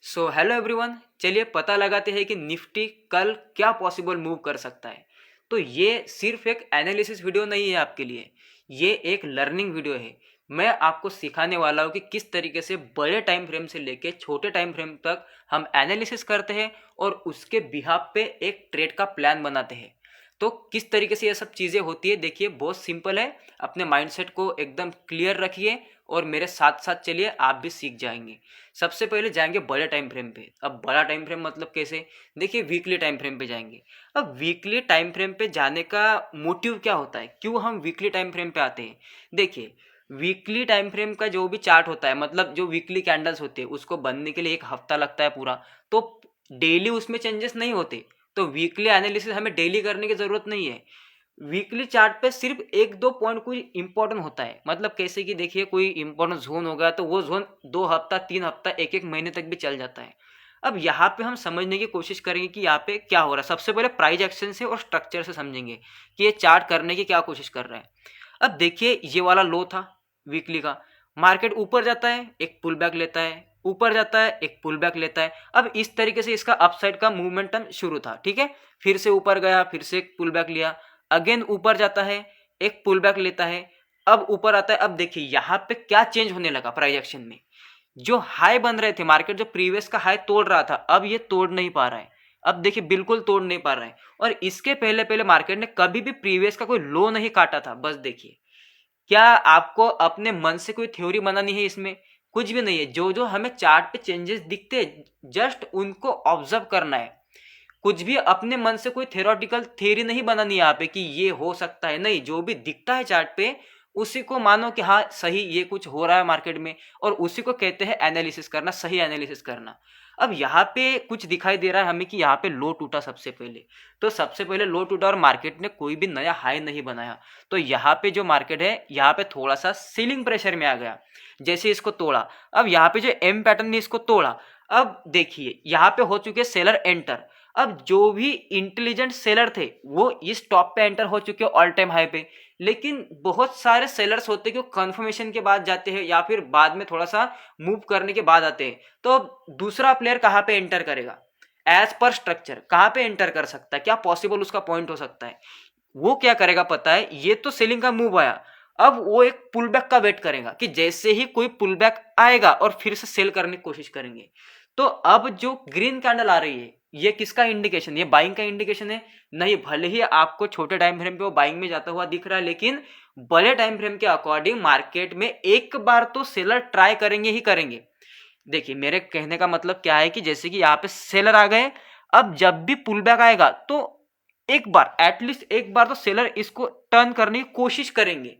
So hello everyone, चलिए पता लगाते हैं कि निफ्टी कल क्या पॉसिबल मूव कर सकता है। तो ये सिर्फ एक एनालिसिस वीडियो नहीं है आपके लिए, ये एक लर्निंग वीडियो है। मैं आपको सिखाने वाला हूँ कि किस तरीके से बड़े टाइम फ्रेम से लेके छोटे टाइम फ्रेम तक हम एनालिसिस करते हैं और उसके बिहाफ पे एक ट्रेड का प्लान बनाते हैं। तो किस तरीके से ये सब चीज़ें होती है, देखिए बहुत सिंपल है। अपने माइंडसेट को एकदम क्लियर रखिए और मेरे साथ साथ चलिए, आप भी सीख जाएंगे। सबसे पहले जाएंगे बड़े टाइम फ्रेम पे। अब बड़ा टाइम फ्रेम मतलब कैसे, देखिए वीकली टाइम फ्रेम पे जाएंगे। अब वीकली टाइम फ्रेम पे जाने का मोटिव क्या होता है, क्यों हम वीकली टाइम फ्रेम पे आते हैं। देखिए, वीकली टाइम फ्रेम का जो भी चार्ट होता है, मतलब जो वीकली कैंडल्स होते हैं, उसको बनने के लिए एक हफ्ता लगता है पूरा। तो डेली उसमें चेंजेस नहीं होते, तो वीकली एनालिसिस हमें डेली करने की ज़रूरत नहीं है। वीकली चार्ट पे सिर्फ एक दो पॉइंट कोई इंपॉर्टेंट होता है, मतलब कैसे कि देखिए, कोई इंपॉर्टेंट जोन होगा तो वो जोन 2 हफ्ता 3 हफ्ता एक एक महीने तक भी चल जाता है। अब यहाँ पे हम समझने की कोशिश करेंगे कि यहाँ पे क्या हो रहा है। सबसे पहले प्राइस एक्शन से और स्ट्रक्चर से समझेंगे कि ये चार्ट करने की क्या कोशिश कर रहा है। अब देखिए, ये वाला लो था वीकली का। मार्केट ऊपर जाता है, एक पुल बैक लेता है, ऊपर जाता है, एक पुल बैक लेता है। अब इस तरीके से इसका अपसाइड का मूवमेंटम शुरू था, ठीक है। फिर से ऊपर गया, फिर से एक पुल बैक लिया, अगेन ऊपर जाता है, एक पुल बैक लेता है, अब ऊपर आता है। अब देखिए यहाँ पे क्या चेंज होने लगा प्राइस एक्शन में। जो हाई बन रहे थे, मार्केट जो प्रीवियस का हाई तोड़ रहा था, अब ये तोड़ नहीं पा रहा है। अब देखिए, बिल्कुल तोड़ नहीं पा रहा है। और इसके पहले पहले मार्केट ने कभी भी प्रीवियस का कोई लो नहीं काटा था। बस देखिए, क्या आपको अपने मन से कोई थ्योरी बनानी है, इसमें कुछ भी नहीं है। जो जो हमें चार्ट पे चेंजेस दिखते हैं, जस्ट उनको ऑब्जर्व करना है। कुछ भी अपने मन से कोई थ्योरेटिकल थ्योरी नहीं बनानी है यहाँ पे कि ये हो सकता है, नहीं। जो भी दिखता है चार्ट पे, उसी को मानो कि हाँ सही, ये कुछ हो रहा है मार्केट में, और उसी को कहते हैं एनालिसिस करना, सही एनालिसिस करना। अब यहाँ पे कुछ दिखाई दे रहा है हमें कि यहाँ पे लो टूटा सबसे पहले। तो सबसे पहले लो टूटा और मार्केट ने कोई भी नया हाई नहीं बनाया। तो यहाँ पे जो मार्केट है, यहाँ पे थोड़ा सा सीलिंग प्रेशर में आ गया। जैसे इसको तोड़ा, अब यहाँ पे जो एम पैटर्न ने इसको तोड़ा। अब देखिए, यहाँ पे हो चुके सेलर एंटर। अब जो भी इंटेलिजेंट सेलर थे, वो इस टॉप पे एंटर हो चुके ऑल टाइम हाई पे। लेकिन बहुत सारे सेलर्स होते हैं कि कंफर्मेशन के बाद जाते हैं या फिर बाद में थोड़ा सा मूव करने के बाद आते हैं। तो अब दूसरा प्लेयर कहाँ पे एंटर करेगा, एज पर स्ट्रक्चर कहाँ पे एंटर कर सकता है, क्या पॉसिबल उसका पॉइंट हो सकता है। वो क्या करेगा पता है, ये तो सेलिंग का मूव आया, अब वो एक पुल बैक का वेट करेगा कि जैसे ही कोई पुल बैक आएगा और फिर से सेल करने की कोशिश करेंगे। तो अब जो ग्रीन कैंडल आ रही है, ये किसका इंडिकेशन, ये बाइंग का इंडिकेशन है। नहीं, भले ही आपको छोटे टाइम फ्रेम पे वो बाइंग में जाता हुआ दिख रहा है, लेकिन बड़े टाइम फ्रेम के अकॉर्डिंग मार्केट में एक बार तो सेलर ट्राई करेंगे ही करेंगे। देखिए, मेरे कहने का मतलब क्या है कि जैसे कि यहाँ पे सेलर आ गए, अब जब भी पुल बैक आएगा तो एक बार, एटलीस्ट एक बार तो सेलर इसको टर्न करने की कोशिश करेंगे।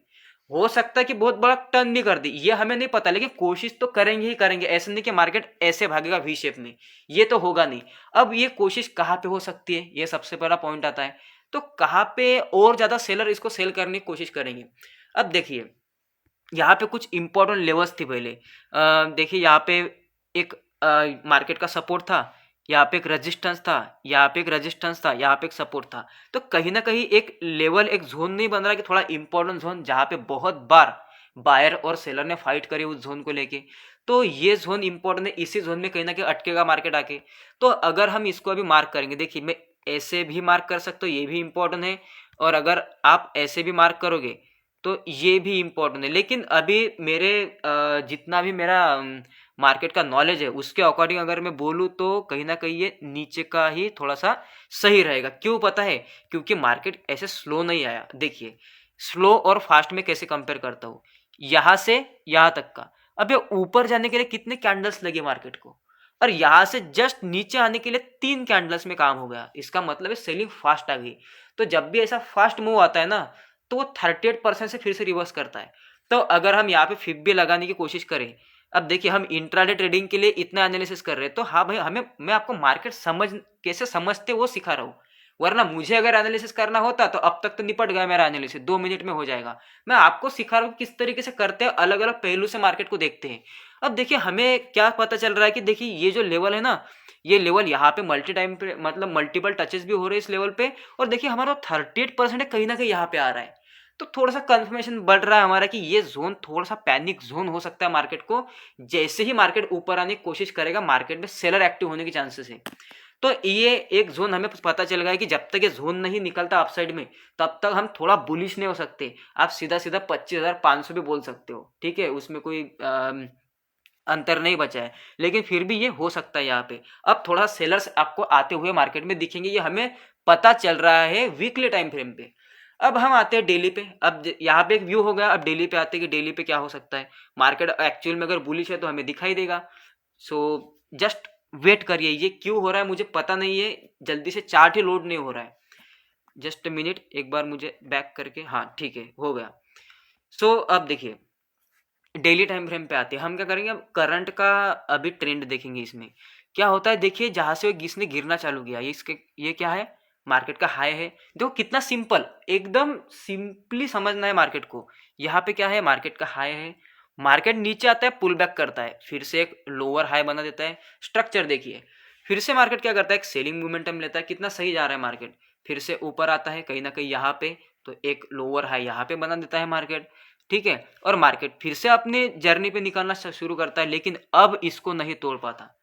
हो सकता है कि बहुत बड़ा टर्न भी कर दी, ये हमें नहीं पता, लेकिन कोशिश तो करेंगे ही करेंगे। ऐसे नहीं कि मार्केट ऐसे भागेगा वी शेप में, ये तो होगा नहीं। अब ये कोशिश कहाँ पे हो सकती है, ये सबसे पहला पॉइंट आता है। तो कहाँ पे और ज्यादा सेलर इसको सेल करने की कोशिश करेंगे। अब देखिए, यहाँ पे कुछ इंपॉर्टेंट लेवल्स थी पहले। देखिए, यहाँ पे एक मार्केट का सपोर्ट था, यहाँ पे एक रेजिस्टेंस था, यहाँ पे एक रेजिस्टेंस था, यहाँ पे एक सपोर्ट था। तो कहीं ना कहीं एक लेवल, एक जोन नहीं बन रहा कि थोड़ा इंपॉर्टेंट जोन, जहाँ पे बहुत बार बायर और सेलर ने फाइट करी उस जोन को लेके। तो ये जोन इंपॉर्टेंट है, इसी जोन में कहीं ना कहीं अटकेगा मार्केट आके। तो अगर हम इसको अभी मार्क करेंगे, देखिए मैं ऐसे भी मार्क कर सकता हूँ, ये भी इंपॉर्टेंट है। और अगर आप ऐसे भी मार्क करोगे तो ये भी इम्पोर्टेंट है। लेकिन अभी मेरे जितना भी मेरा मार्केट का नॉलेज है, उसके अकॉर्डिंग अगर मैं बोलूँ तो कहीं ना कहीं ये नीचे का ही थोड़ा सा सही रहेगा। क्यों पता है, क्योंकि मार्केट ऐसे स्लो नहीं आया। देखिए, स्लो और फास्ट में कैसे कंपेयर करता हूँ, यहाँ से यहाँ तक का। अब ये ऊपर जाने के लिए कितने कैंडल्स लगे मार्केट को, और यहाँ से जस्ट नीचे आने के लिए 3 कैंडल्स में काम हो गया। इसका मतलब है सेलिंग फास्ट आ गई। तो जब भी ऐसा फास्ट मूव आता है ना, तो वो 38% से फिर से रिवर्स करता है। तो अगर हम यहाँ पे फिब भी लगाने की कोशिश करें, अब देखिए हम इंट्राडे ट्रेडिंग के लिए इतना एनालिसिस कर रहे हैं, तो हाँ भाई, हमें, मैं आपको मार्केट समझ कैसे समझते वो सिखा रहा हूँ। वरना मुझे अगर एनालिसिस करना होता तो अब तक तो निपट गया मेरा एनालिसिस, 2 मिनट में हो जाएगा। मैं आपको सिखा रहा हूँ किस तरीके से करते हैं, अलग अलग पहलू से मार्केट को देखते हैं। अब देखिए, हमें क्या पता चल रहा है कि देखिए, ये जो लेवल है ना, ये लेवल यहाँ पे मल्टी टाइम पे, मतलब मल्टीपल टचेस भी हो रहे हैं इस लेवल पे। और देखिए, हमारा 38% कहीं ना कहीं यहाँ पे आ रहा है। तो थोड़ा सा कंफर्मेशन बढ़ रहा है हमारा कि ये जोन थोड़ा सा पैनिक जोन हो सकता है मार्केट को। जैसे ही मार्केट ऊपर आने की कोशिश करेगा, मार्केट में सेलर एक्टिव होने के चांसेस है। तो ये एक जोन हमें पता चल गया है कि जब तक ये जोन नहीं निकलता अपसाइड में, तब तक हम थोड़ा बुलिश नहीं हो सकते। आप सीधा सीधा 25,500 भी बोल सकते हो, ठीक है, उसमें कोई अंतर नहीं बचा है, लेकिन फिर भी ये हो सकता है यहाँ पे। अब थोड़ा सेलर्स आपको आते हुए मार्केट में दिखेंगे, ये हमें पता चल रहा है वीकली टाइम फ्रेम पे। अब हम आते हैं डेली पे। अब यहाँ पे एक व्यू हो गया, अब डेली पे आते हैं कि डेली पे क्या हो सकता है। मार्केट एक्चुअल में अगर बुलिश है तो हमें दिखाई देगा। सो जस्ट वेट करिए, ये क्यों हो रहा है मुझे पता नहीं है, जल्दी से चार्ट ही लोड नहीं हो रहा है। जस्ट मिनट, एक बार मुझे बैक करके, हाँ ठीक है, हो गया। सो अब देखिए डेली टाइम फ्रेम पे आते हैं, हम क्या करेंगे, अब करंट का अभी ट्रेंड देखेंगे। इसमें क्या होता है, देखिए जहां से इसने गिरना चालू किया, ये क्या है, मार्केट का हाई है। देखो कितना सिंपल, एकदम सिंपली समझना है मार्केट को। यहाँ पे क्या है, मार्केट का हाई है, मार्केट नीचे आता है, पुल बैक करता है, फिर से एक लोअर हाई बना देता है। स्ट्रक्चर देखिए, फिर से मार्केट क्या करता है, एक सेलिंग मोमेंटम लेता है, कितना सही जा रहा है मार्केट, फिर से ऊपर आता है कहीं ना कहीं यहाँ पे, तो एक लोअर हाई यहाँ पे बना देता है मार्केट, ठीक है, और मार्केट फिर से अपने जर्नी पे निकलना शुरू करता है, लेकिन अब इसको नहीं तोड़ पाता।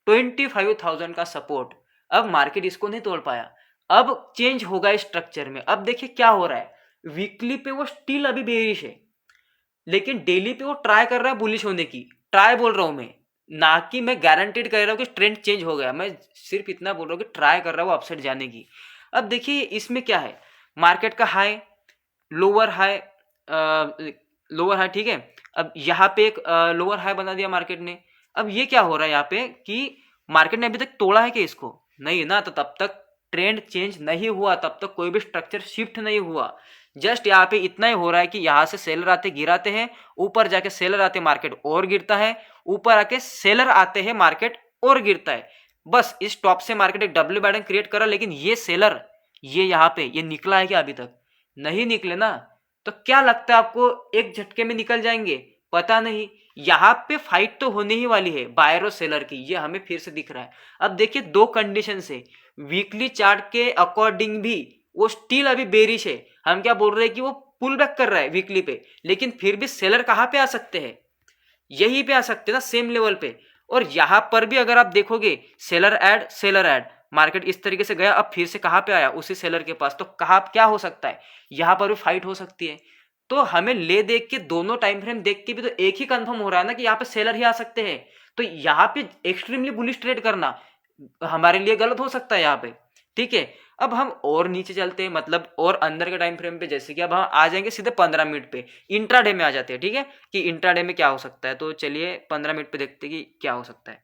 25,000 का सपोर्ट, अब मार्केट इसको नहीं तोड़ पाया। अब चेंज होगा स्ट्रक्चर में। अब देखिए क्या हो रहा है, वीकली पे वो स्टिल अभी बेरिश है, लेकिन डेली पे वो ट्राई कर रहा है बुलिश होने की। ट्राई बोल रहा हूं मैं, ना कि मैं गारंटेड कह रहा हूं कि ट्रेंड चेंज हो गया, मैं सिर्फ इतना बोल रहा हूं कि ट्राई कर रहा है वो अपसाइड जाने की। अब देखिए इसमें क्या है, मार्केट का high, lower high, lower high, ठीक है। अब यहाँ पे एक लोअर हाई बना दिया मार्केट ने। अब ये क्या हो रहा है यहाँ पे कि मार्केट ने अभी तक तोड़ा है कि इसको नहीं ना, तो तब तक ट्रेंड चेंज नहीं हुआ, तब तक कोई भी स्ट्रक्चर शिफ्ट नहीं हुआ। जस्ट यहाँ पे इतना ही हो रहा है कि यहाँ से सेलर आते गिराते हैं, ऊपर जाके सेलर आते मार्केट और गिरता है, ऊपर आके सेलर आते हैं मार्केट और गिरता है। बस इस टॉप से मार्केट एक डब्ल्यू पैटर्न क्रिएट करा, लेकिन ये सेलर ये यहाँ पे ये निकला है क्या, अभी तक नहीं निकले ना। तो क्या लगता है आपको एक झटके में निकल जाएंगे, पता नहीं। यहाँ पे फाइट तो होने ही वाली है बायर और सेलर की, ये हमें फिर से दिख रहा है। अब देखिए दो कंडीशन से, वीकली चार्ट के अकॉर्डिंग भी वो स्टिल अभी बेरिश है। हम क्या बोल रहे हैं कि वो पुल बैक कर रहा है वीकली पे, लेकिन फिर भी सेलर कहाँ पे आ सकते हैं, यहीं पे आ सकते हैं ना, सेम लेवल पे। और यहां पर भी अगर आप देखोगे सेलर ऐड, मार्केट इस तरीके से गया, अब फिर से कहां पे आया, उसी सेलर के पास। तो कहां क्या हो सकता है, यहां पर भी फाइट हो सकती है। तो हमें ले देख के दोनों टाइम फ्रेम देख के भी तो एक ही कंफर्म हो रहा है ना कि यहाँ पे सेलर ही आ सकते हैं। तो यहाँ पे एक्सट्रीमली बुलिश ट्रेड करना हमारे लिए गलत हो सकता है यहाँ पे, ठीक है। अब हम और नीचे चलते हैं, मतलब और अंदर के टाइम फ्रेम पे, जैसे कि अब हम आ जाएंगे सीधे 15 मिनट पे, इंट्राडे में आ जाते हैं, ठीक है, कि इंट्राडे में क्या हो सकता है। तो चलिए 15 मिनट पे देखते हैं कि क्या हो सकता है।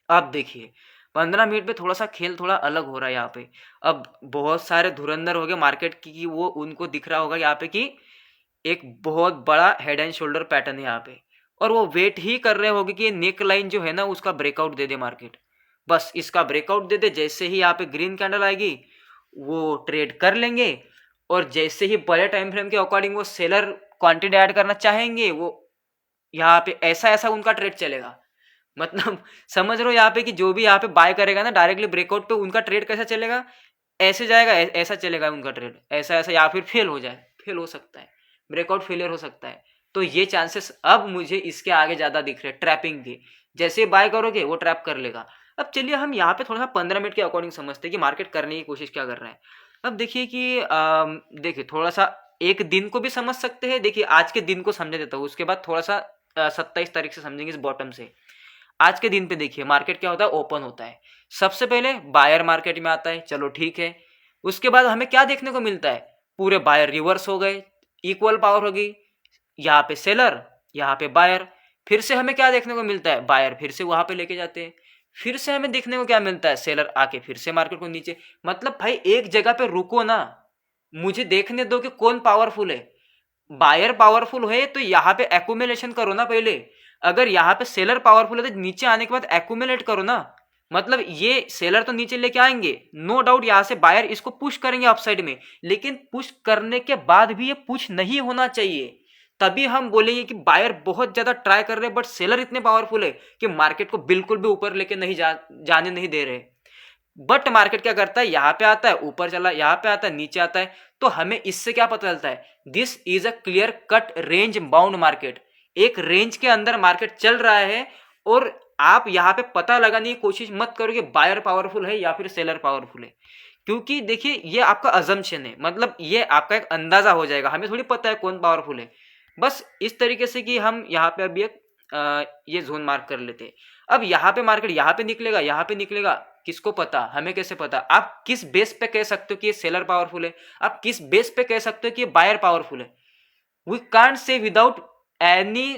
अब देखिए 15 मिनट पे थोड़ा सा खेल थोड़ा अलग हो रहा है यहाँ पे। अब बहुत सारे धुरंधर हो गए मार्केट की कि वो उनको दिख रहा होगा यहाँ पे कि एक बहुत बड़ा हेड एंड शोल्डर पैटर्न है यहाँ पे, और वो वेट ही कर रहे होंगे कि ये नेक लाइन जो है ना उसका ब्रेकआउट दे दे मार्केट। बस इसका ब्रेकआउट दे दे, जैसे ही यहाँ पे ग्रीन कैंडल आएगी वो ट्रेड कर लेंगे, और जैसे ही बड़े टाइम फ्रेम के अकॉर्डिंग वो सेलर क्वांटिटी ऐड करना चाहेंगे, वो यहाँ पे ऐसा ऐसा उनका ट्रेड चलेगा। मतलब समझ रहे हो यहाँ पे कि जो भी यहाँ पे बाय करेगा ना डायरेक्टली ब्रेकआउट पे, उनका ट्रेड कैसा चलेगा, ऐसे जाएगा, ऐसा चलेगा उनका ट्रेड, ऐसा ऐसा, या फिर फेल हो जाए, फेल हो सकता है, ब्रेकआउट फेलियर हो सकता है। तो ये चांसेस अब मुझे इसके आगे ज्यादा दिख रहे हैं ट्रैपिंग के। जैसे बाय करोगे वो ट्रैप कर लेगा। अब चलिए हम यहाँ पे थोड़ा सा 15 मिनट के अकॉर्डिंग समझते हैं कि मार्केट करने की कोशिश क्या कर रहा है। अब देखिए कि देखिए थोड़ा सा एक दिन को भी समझ सकते हैं। देखिए आज के दिन को समझ देता हूँ, उसके बाद थोड़ा सा 27 तारीख से समझेंगे इस बॉटम से। आज के दिन पे देखिए मार्केट क्या होता है, ओपन होता है, सबसे पहले बायर मार्केट में आता है, चलो ठीक है। उसके बाद हमें क्या देखने को मिलता है, पूरे बायर रिवर्स हो गए, इक्वल पावर होगी, यहाँ पे सेलर, यहाँ पे बायर। फिर से हमें क्या देखने को मिलता है, बायर फिर से वहां पे लेके जाते हैं, फिर से हमें देखने को क्या मिलता है, सेलर आके फिर से मार्केट को नीचे। मतलब भाई एक जगह पे रुको ना, मुझे देखने दो कि कौन पावरफुल है। बायर पावरफुल है तो यहाँ पे एक्यूमुलेशन करो ना पहले। अगर यहाँ पे सेलर पावरफुल है तो नीचे आने के बाद एक्यूमुलेट करो ना। मतलब ये सेलर तो नीचे लेके आएंगे, नो डाउट यहाँ से बायर इसको पुश करेंगे अपसाइड में, लेकिन पुश करने के बाद भी ये पुश नहीं होना चाहिए। तभी हम बोलेंगे कि बायर बहुत ज्यादा ट्राई कर रहे हैं, बट सेलर इतने पावरफुल है कि मार्केट को बिल्कुल भी ऊपर लेके नहीं जाने नहीं दे रहे। बट मार्केट क्या करता है, यहाँ पे आता है, ऊपर चला, यहाँ पे आता है, नीचे आता है। तो हमें इससे क्या पता चलता है, this is a clear cut range bound market. एक रेंज के अंदर मार्केट चल रहा है और आप यहाँ पे पता लगाने की कोशिश मत करो कि बायर पावरफुल है या फिर सेलर पावरफुल है, क्योंकि देखिए ये आपका अजम्पशन है, मतलब ये आपका एक अंदाजा हो जाएगा, हमें थोड़ी पता है कौन पावरफुल है। बस इस तरीके से कि हम यहाँ पे अभी एक ये जोन मार्क कर लेते हैं। अब यहाँ पे मार्केट यहाँ पे निकलेगा, यहाँ पे निकलेगा, किसको पता, हमें कैसे पता। आप किस बेस पे कह सकते हो कि ये सेलर पावरफुल है, आप किस बेस पे कह सकते हो कि ये बायर पावरफुल है। We can't say without any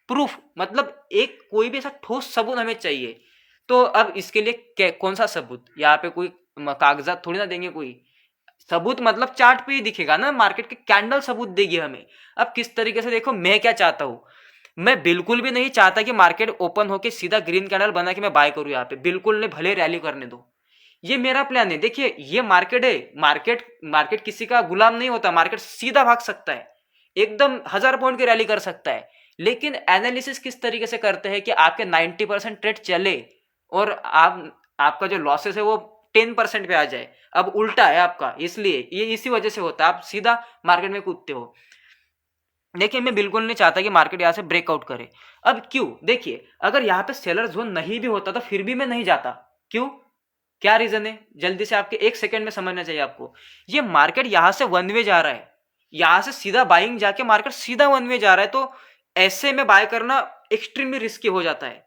proof, मतलब एक कोई भी ऐसा ठोस सबूत हमें चाहिए। तो अब इसके लिए कौन सा सबूत, यहाँ पे कोई कागजात थोड़ी ना देंगे, कोई सबूत मतलब चार्ट पे ही दिखेगा ना, मार्केट के कैंडल सबूत देगी हमें। अब किस तरीके से, देखो मैं क्या चाहता हूं, मैं बिल्कुल भी नहीं चाहता कि मार्केट ओपन होके सीधा ग्रीन कैंडल बना के मैं बाय करूं यहाँ पे, बिल्कुल नहीं, भले रैली करने दो, ये मेरा प्लान है। देखिए ये मार्केट है, मार्केट मार्केट किसी का गुलाम नहीं होता, मार्केट सीधा भाग सकता है, एकदम 1000 पॉइंट की रैली कर सकता है, लेकिन एनालिसिस किस तरीके से करते हैं कि आपके 90% ट्रेड चले और आपका जो लॉसेस है वो 10% पे आ जाए। अब उल्टा है आपका, इसलिए ये इसी वजह से होता है, आप सीधा मार्केट में कूदते हो। देखिए मैं बिल्कुल नहीं चाहता कि मार्केट यहाँ से ब्रेकआउट करे। अब क्यों, देखिए अगर यहाँ पे सेलर जोन नहीं भी होता तो फिर भी मैं नहीं जाता। क्यों, क्या रीजन है, जल्दी से आपके 1 सेकंड में समझना चाहिए आपको। ये मार्केट यहां से वन वे जा रहा है, यहां से सीधा बाइंग जाके मार्केट सीधा वन वे जा रहा है, तो ऐसे में बाय करना एक्सट्रीमली रिस्की हो जाता है।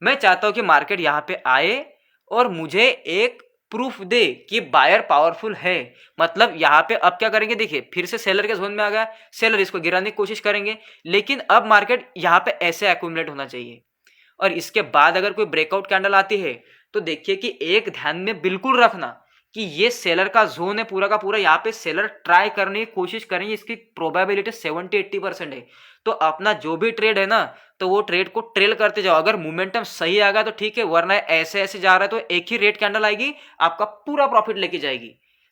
मैं चाहता हूं कि मार्केट यहां पे आए और मुझे एक प्रूफ दे कि बायर पावरफुल है। मतलब यहां पे अब क्या करेंगे, देखिए फिर से सेलर के जोन में आ गया, सेलर इसको गिराने की कोशिश करेंगे, लेकिन अब मार्केट यहां पे ऐसे एक्यूमुलेट होना चाहिए। और इसके बाद अगर कोई ब्रेकआउट कैंडल आती है तो देखिए कि एक ध्यान में बिल्कुल रखना कि ये सेलर का जोन है पूरा का पूरा, यहाँ पे सेलर ट्राई करने की कोशिश करेंगे, इसकी प्रोबेबिलिटी 70-80% है। तो अपना जो भी ट्रेड है ना, तो वो ट्रेड को ट्रेल करते जाओ, अगर मोमेंटम सही आ गया तो ठीक है, वरना ऐसे ऐसे जा रहा है तो एक ही रेड कैंडल आएगी, आपका पूरा प्रॉफिट लेके जाएगी।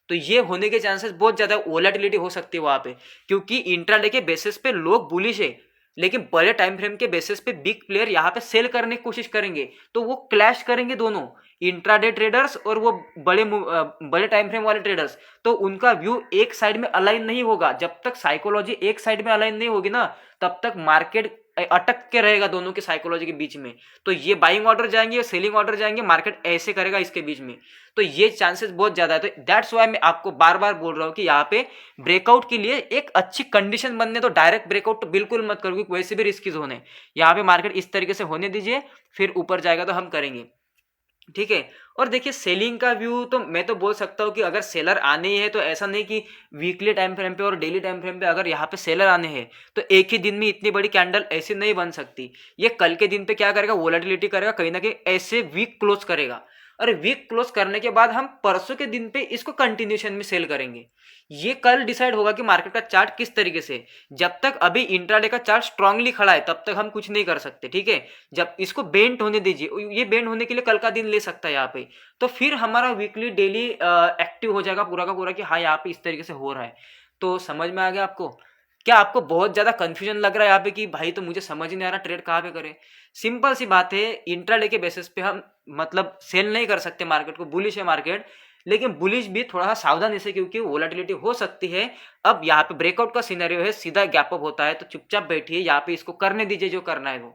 तो ये होने के चांसेस बहुत ज्यादा, वोलेटिलिटी हो सकती है वहां पे, क्योंकि इंट्राडे के बेसिस पे लोग बुलिश है, लेकिन बड़े टाइम फ्रेम के बेसिस पे बिग प्लेयर यहाँ पे सेल करने की कोशिश करेंगे, तो वो क्लैश करेंगे दोनों, इंट्राडे ट्रेडर्स और वो बड़े टाइम फ्रेम वाले ट्रेडर्स। तो उनका व्यू एक साइड में अलाइन नहीं होगा, जब तक साइकोलॉजी एक साइड में अलाइन नहीं होगी ना, तब तक मार्केट अटक के रहेगा दोनों के साइकोलॉजी के बीच में। तो ये बाइंग ऑर्डर जाएंगे, सेलिंग ऑर्डर जाएंगे, मार्केट ऐसे करेगा इसके बीच में, तो ये चांसेस बहुत ज्यादा है। तो दैट्स वाई मैं आपको बार बार बोल रहा हूं कि यहाँ पे ब्रेकआउट के लिए एक अच्छी कंडीशन बनने, तो डायरेक्ट ब्रेकआउट तो बिल्कुल मत करो, क्योंकि वैसे भी रिस्की जोन है। यहाँ पे मार्केट इस तरीके से होने दीजिए, फिर ऊपर जाएगा तो हम करेंगे, ठीक है। और देखिए सेलिंग का व्यू तो मैं तो बोल सकता हूँ कि अगर सेलर आने ही है तो ऐसा नहीं कि वीकली टाइम फ्रेम पे और डेली टाइम फ्रेम पे अगर यहाँ पे सेलर आने हैं तो एक ही दिन में इतनी बड़ी कैंडल ऐसे नहीं बन सकती। ये कल के दिन पे क्या करेगा, वोलेटिलिटी करेगा, कहीं ना कहीं ऐसे वीक क्लोज करेगा, और वीक क्लोज करने के बाद हम परसों के दिन पे इसको कंटिन्यूशन में सेल करेंगे। ये कल डिसाइड होगा कि मार्केट का चार्ट किस तरीके से, जब तक अभी इंट्राडे का चार्ट स्ट्रांगली खड़ा है तब तक हम कुछ नहीं कर सकते, ठीक है। जब इसको बेंट होने दीजिए, ये बेंट होने के लिए कल का दिन ले सकता है यहाँ पे, तो फिर हमारा वीकली डेली एक्टिव हो जाएगा पूरा का पूरा कि हाँ यहाँ पे इस तरीके से हो रहा है। तो समझ में आ गया आपको, क्या आपको बहुत ज्यादा कंफ्यूजन लग रहा है यहाँ पे कि भाई तो मुझे समझ ही नहीं आ रहा ट्रेड कहाँ पे करें। सिंपल सी बात है, इंट्राडे के बेसिस पे हम मतलब सेल नहीं कर सकते मार्केट को, बुलिश है मार्केट, लेकिन बुलिश भी थोड़ा सा सावधानी से, क्योंकि वोलेटिलिटी हो सकती है। अब यहाँ पे ब्रेकआउट का सिनेरियो है, सीधा गैप अप होता है, तो चुपचाप बैठिए यहाँ पे, इसको करने दीजिए जो करना है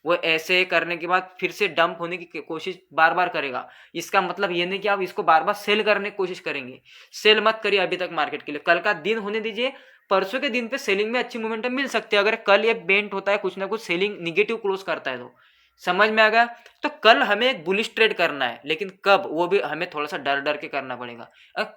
वो ऐसे करने के बाद फिर से डंप होने की कोशिश बार बार करेगा। इसका मतलब ये नहीं कि आप इसको बार बार सेल करने की कोशिश करेंगे, सेल मत करिए अभी तक मार्केट के लिए, कल का दिन होने दीजिए। परसों के दिन पे सेलिंग में अच्छी मोमेंटम मिल सकती है, अगर कल ये बेंट होता है, कुछ ना कुछ सेलिंग निगेटिव क्लोज करता है तो। समझ में आ गया। तो कल हमें एक बुलिश ट्रेड करना है, लेकिन कब, वो भी हमें थोड़ा सा डर डर के करना पड़ेगा।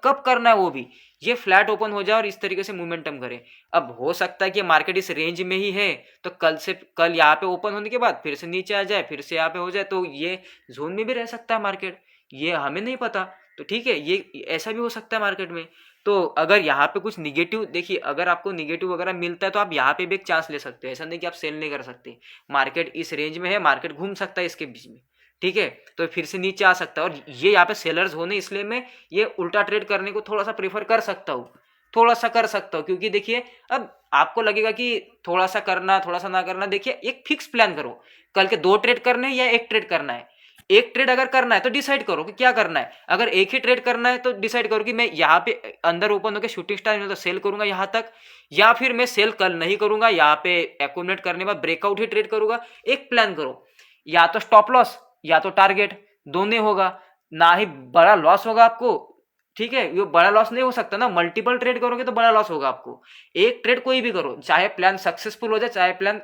कब करना है वो भी, ये फ्लैट ओपन हो जाए और इस तरीके से मोमेंटम करे। अब हो सकता है कि मार्केट इस रेंज में ही है, तो कल यहाँ पे ओपन होने के बाद फिर से नीचे आ जाए, फिर से यहाँ पे हो जाए, तो ये जोन में भी रह सकता है मार्केट, ये हमें नहीं पता। तो ठीक है, ये ऐसा भी हो सकता है मार्केट में। तो अगर यहाँ पे कुछ निगेटिव, देखिए अगर आपको निगेटिव वगैरह मिलता है तो आप यहाँ पे भी एक चांस ले सकते हो, ऐसा नहीं कि आप सेल नहीं कर सकते। मार्केट इस रेंज में है, मार्केट घूम सकता है इसके बीच में, ठीक है, तो फिर से नीचे आ सकता है। और ये यहाँ पे सेलर्स होने, इसलिए मैं ये उल्टा ट्रेड करने को थोड़ा सा प्रेफर कर सकता हूँ, थोड़ा सा कर सकता हूँ, क्योंकि देखिए अब आपको लगेगा कि थोड़ा सा करना थोड़ा सा ना करना, देखिए एक फिक्स प्लान करो, कल के 2 ट्रेड करने हैं या 1 ट्रेड करना है, एक ट्रेड अगर करना है तो डिसाइड करो कि क्या करना है। अगर एक ही ट्रेड करना है तो डिसाइड करो कि मैं यहाँ पे अंदर ओपन होकर शूटिंग स्टार में तो सेल करूंगा यहाँ तक, या फिर मैं सेल कल नहीं करूंगा, यहाँ पे एक्यूमुलेट करने के बाद ब्रेकआउट ही ट्रेड करूंगा। एक प्लान करो, या तो स्टॉप लॉस या तो टारगेट, दोनों होगा, ना ही बड़ा लॉस होगा आपको। ठीक है, ये बड़ा लॉस नहीं हो सकता ना, मल्टीपल ट्रेड करोगे तो बड़ा लॉस होगा आपको। एक ट्रेड कोई भी करो, चाहे प्लान सक्सेसफुल हो जाए चाहे प्लान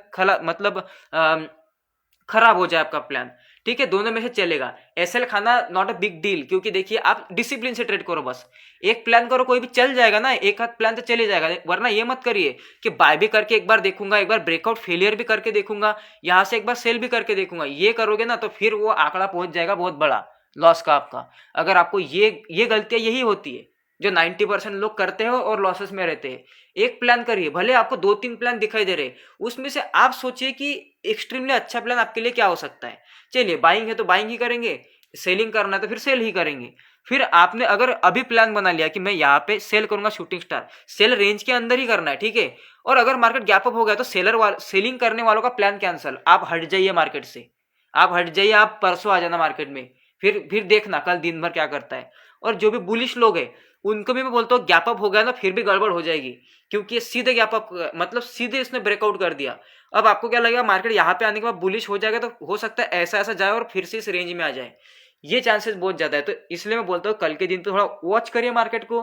खराब हो जाए आपका प्लान, ठीक है, दोनों में से चलेगा। एसएल खाना नॉट अ बिग डील, क्योंकि देखिए आप डिसिप्लिन से ट्रेड करो बस। एक प्लान करो, कोई भी चल जाएगा ना, एक हाथ प्लान तो चले जाएगा, वरना ये मत करिए कि बाय भी करके एक बार देखूंगा, एक बार ब्रेकआउट फेलियर भी करके देखूंगा, यहां से एक बार सेल भी करके देखूंगा। ये करोगे ना तो फिर वो आंकड़ा पहुंच जाएगा बहुत बड़ा लॉस का आपका। अगर आपको ये गलतियां यही होती है जो 90% लोग करते हो और लॉसेस में रहते हैं। एक प्लान करिए, भले आपको 2-3 प्लान दिखाई दे रहे, उसमें से आप सोचिए कि एक्सट्रीमली अच्छा प्लान आपके लिए क्या हो सकता है। चलिए बाइंग है तो बाइंग ही करेंगे, सेलिंग करना है तो फिर सेल ही करेंगे। फिर आपने अगर अभी प्लान बना लिया कि मैं यहाँ पे सेल करूंगा शूटिंग स्टार, सेल रेंज के अंदर ही करना है, ठीक है। और अगर मार्केट गैप अप हो गया तो सेलिंग करने वालों का प्लान कैंसिल, आप हट जाइए मार्केट से, आप हट जाइए, आप परसों आ जाना मार्केट में, फिर देखना कल दिन भर क्या करता है। और जो भी बुलिश लोग हैं उनको भी मैं बोलता हूँ गैप अप हो गया ना फिर भी गड़बड़ हो जाएगी, क्योंकि ये सीधे गैप अप मतलब सीधे इसने ब्रेकआउट कर दिया। अब आपको क्या लगेगा, मार्केट यहाँ पे आने के बाद बुलिश हो जाएगा तो हो सकता है ऐसा ऐसा जाए और फिर से इस रेंज में आ जाए, ये चांसेस बहुत ज्यादा है। तो इसलिए मैं बोलता हूँ कल के दिन तो थोड़ा वॉच करिए मार्केट को।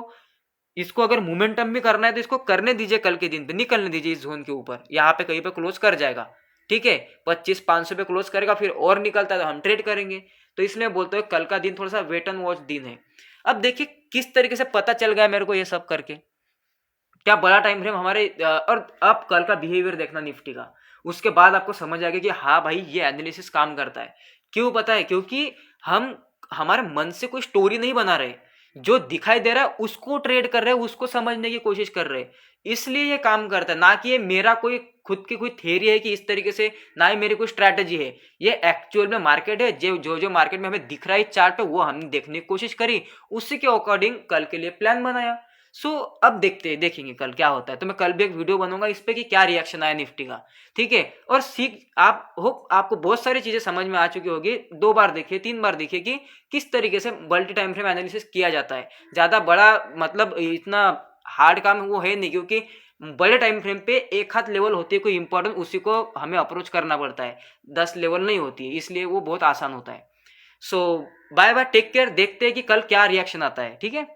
इसको अगर मोमेंटम भी करना है तो इसको करने दीजिए, कल के दिन पे निकलने दीजिए इस जोन के ऊपर, यहाँ पे कहीं पे क्लोज कर जाएगा, ठीक है, 2500-500 पे क्लोज करेगा, फिर और निकलता है तो हम ट्रेड करेंगे। तो इसलिए बोलते हैं कल का दिन थोड़ा सा वेट एंड वॉच दिन है। अब देखिए किस तरीके से पता चल गया मेरे को ये सब करके, क्या बड़ा टाइम फ्रेम हमारे और अब कल का बिहेवियर देखना निफ्टी का, उसके बाद आपको समझ आ गया कि हाँ भाई ये एनालिसिस काम करता है। क्यों पता है, क्योंकि हम हमारे मन से कोई स्टोरी नहीं बना रहे, जो दिखाई दे रहा है उसको ट्रेड कर रहे हैं, उसको समझने की कोशिश कर रहे हैं, इसलिए ये काम करता है। ना कि ये मेरा कोई खुद की कोई थ्योरी है कि इस तरीके से, ना ही मेरी कोई स्ट्रैटेजी है, ये एक्चुअल में मार्केट है, जो मार्केट में हमें दिख रहा है चार्ट पे वो हमने देखने की कोशिश करी, उसी के अकॉर्डिंग कल के लिए प्लान बनाया। अब देखेंगे कल क्या होता है। तो मैं कल भी एक वीडियो बनूंगा इस पे कि क्या रिएक्शन आया निफ्टी का, ठीक है। और आप होप आपको बहुत सारी चीजें समझ में आ चुकी होगी, 2 बार देखिए 3 बार देखिए कि किस तरीके से मल्टी टाइम फ्रेम एनालिसिस किया जाता है। ज्यादा बड़ा मतलब इतना हार्ड काम वो है नहीं, क्योंकि बड़े टाइम फ्रेम पे एक हाथ लेवल होती है कोई इंपॉर्टेंट, उसी को हमें अप्रोच करना पड़ता है, 10 लेवल नहीं होती है, इसलिए वो बहुत आसान होता है। सो बाय बाय, टेक केयर, देखते हैं कि कल क्या रिएक्शन आता है, ठीक है।